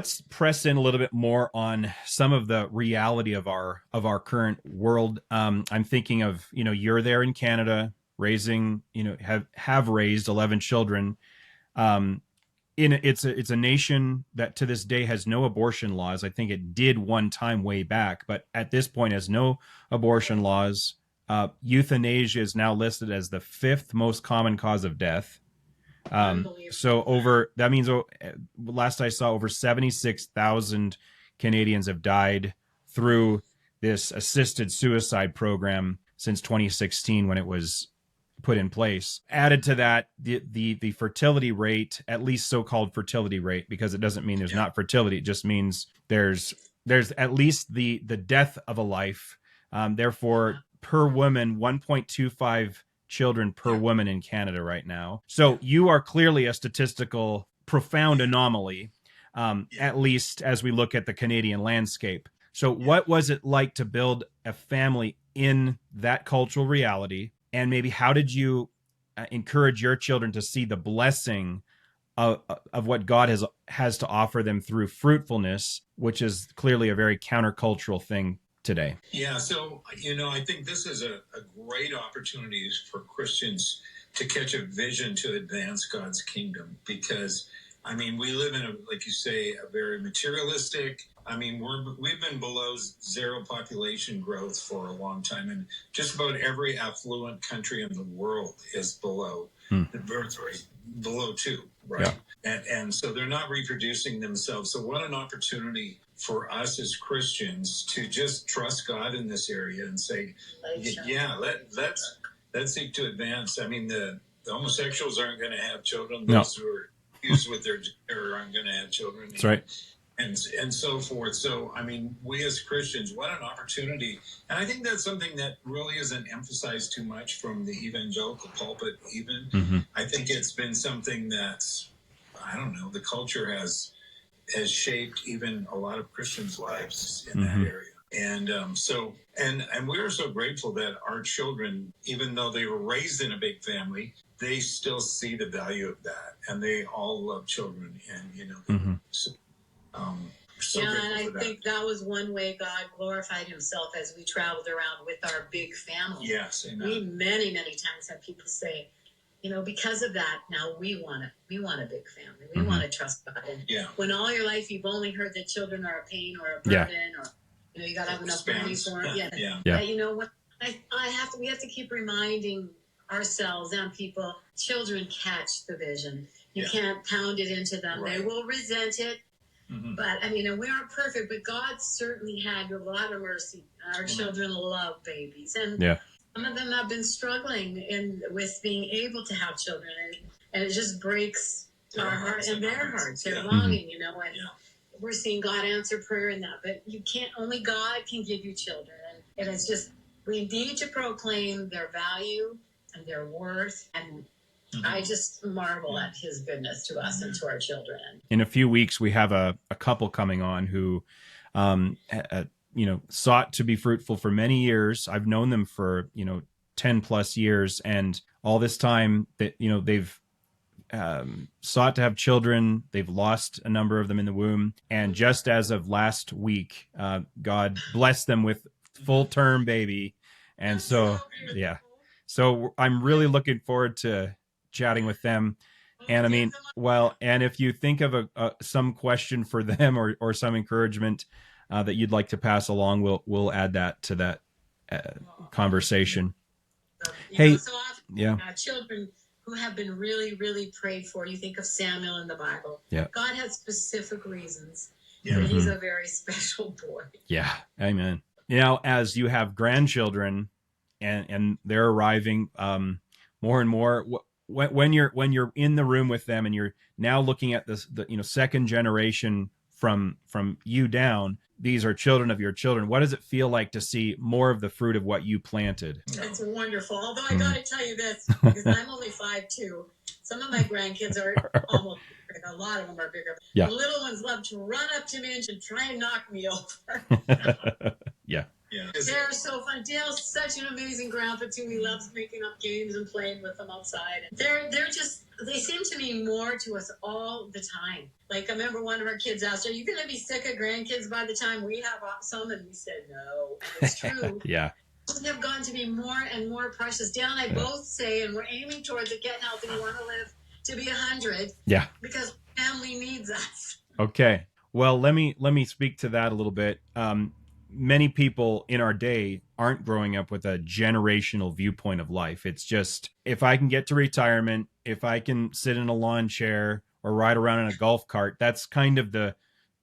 Let's press in a little bit more on some of the reality of our current world. I'm thinking of, you're there in Canada raising, have raised 11 children. It's a nation that to this day has no abortion laws. I think it did one time way back, but at this point has no abortion laws. Euthanasia is now listed as the 5th most common cause of death. That means last I saw over 76,000 Canadians have died through this assisted suicide program since 2016 when it was put in place. Added to that, the fertility rate, at least so-called fertility rate, because it doesn't mean there's not fertility. It just means there's at least the death of a life. Therefore, per woman, 1.25 children per woman in Canada right now. So you are clearly a statistical profound anomaly, at least as we look at the Canadian landscape. So what was it like to build a family in that cultural reality? And maybe how did you encourage your children to see the blessing of what God has to offer them through fruitfulness, which is clearly a very countercultural thing today? Yeah, so, I think this is a great opportunity for Christians to catch a vision to advance God's kingdom because, we live in, like you say, a very materialistic, we've been below zero population growth for a long time, and just about every affluent country in the world is below the birth rate, below 2, right? Yeah. And so they're not reproducing themselves. So what an opportunity for us as Christians to just trust God in this area and say, let's seek to advance. The homosexuals aren't going to have children. Those who are used with their gender aren't going to have children. That's right. And so forth. So, we as Christians, what an opportunity. And I think that's something that really isn't emphasized too much from the evangelical pulpit even. Mm-hmm. I think it's been something that's, the culture has shaped even a lot of Christians' lives in that area. And and we're so grateful that our children, even though they were raised in a big family, they still see the value of that. And they all love children. And, and I think that was one way God glorified himself as we traveled around with our big family. Yes, amen. We many times had people say, because of that, now we want a big family. We want to trust God. And when all your life you've only heard that children are a pain or a burden, or you got to have enough money for it. We have to keep reminding ourselves and people, children catch the vision. You can't pound it into them. Right. They will resent it. Mm-hmm. But we aren't perfect, but God certainly had a lot of mercy. Our children love babies, and some of them have been struggling with being able to have children, and it just breaks our heart and their hearts. They're longing, and we're seeing God answer prayer in that. But only God can give you children, and it's just we need to proclaim their value and their worth and. I just marvel at his goodness to us and to our children. In a few weeks, we have a couple coming on who, sought to be fruitful for many years. I've known them for, 10 plus years. And all this time that, they've sought to have children. They've lost a number of them in the womb. And just as of last week, God blessed them with full-term baby. And so I'm really looking forward to chatting with them. And and if you think of some question for them or some encouragement that you'd like to pass along, we'll add that to that conversation. So often, children who have been really, really prayed for. You think of Samuel in the Bible. Yeah. God had specific reasons. Yeah. He's a very special boy. Yeah. Amen. As you have grandchildren and they're arriving more and more, when you're in the room with them and you're now looking at the second generation from you down, these are children of your children. What does it feel like to see more of the fruit of what you planted? It's wonderful. Although I got to tell you this, because I'm only 5'2", some of my grandkids are almost bigger. A lot of them are bigger. Yeah. The little ones love to run up to me and try and knock me over. Yeah. Yeah. They're so fun. Dale's such an amazing grandpa too. He loves making up games and playing with them outside. They're just, they seem to mean more to us all the time. Like I remember one of our kids asked, "Are you going to be sick of grandkids by the time we have some?" And we said, "No." And it's true. Yeah. They've gotten to be more and more precious. Dale and I both say, and we're aiming towards it, getting healthy. We want to live to be 100. Yeah. Because family needs us. Okay. Well, let me speak to that a little bit. Many people in our day aren't growing up with a generational viewpoint of life. It's just, if I can get to retirement, if I can sit in a lawn chair or ride around in a golf cart, that's kind of the,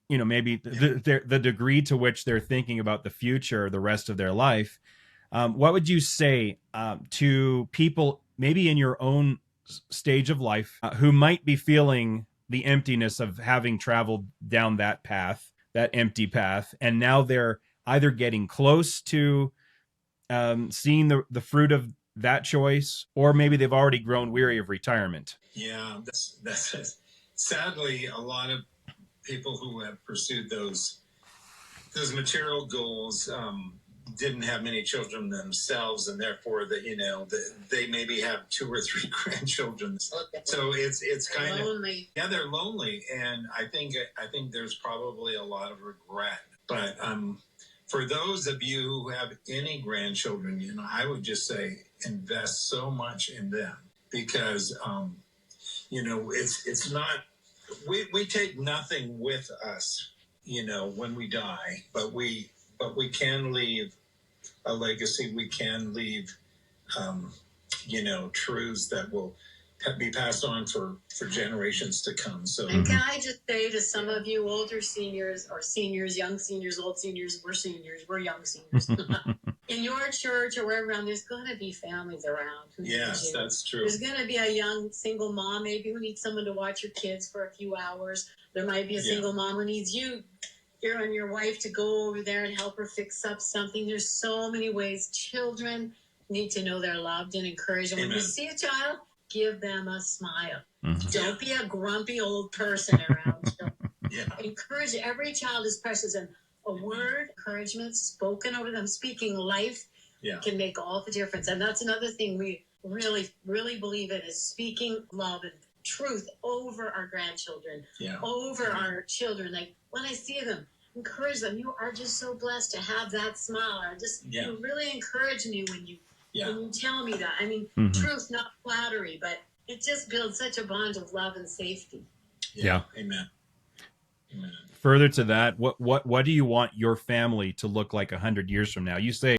maybe the degree to which they're thinking about the future, the rest of their life. What would you say to people maybe in your own stage of life who might be feeling the emptiness of having traveled down that path, that empty path, and now they're either getting close to seeing the fruit of that choice, or maybe they've already grown weary of retirement? Yeah, that's sadly a lot of people who have pursued those material goals didn't have many children themselves, and therefore they maybe have 2 or 3 grandchildren. So it's kind lonely. Of they're lonely, and I think there's probably a lot of regret. But for those of you who have any grandchildren, I would just say invest so much in them, because it's not, we take nothing with us when we die, but we can leave a legacy. We can leave truths that will be passed on for generations to come. So, and can I just say to some of you older seniors, or seniors, young seniors, old seniors, we're young seniors. In your church or wherever around, there's going to be families around. Yes, that's true. There's going to be a young single mom maybe who needs someone to watch your kids for a few hours. There might be a single mom who needs you and your wife to go over there and help her fix up something. There's so many ways. Children need to know they're loved and encouraged. And when you see a child, give them a smile. Mm-hmm. Don't be a grumpy old person around children. Encourage. Every child is precious, and a word, encouragement spoken over them, speaking life can make all the difference. And that's another thing we really, really believe in, is speaking love and truth over our grandchildren, over our children. Like when I see them, encourage them. You are just so blessed to have that smile. You really encourage me when you tell me that. I mean, truth, not flattery, but it just builds such a bond of love and safety. Yeah. Amen. Further to that, what do you want your family to look like 100 years from now? You say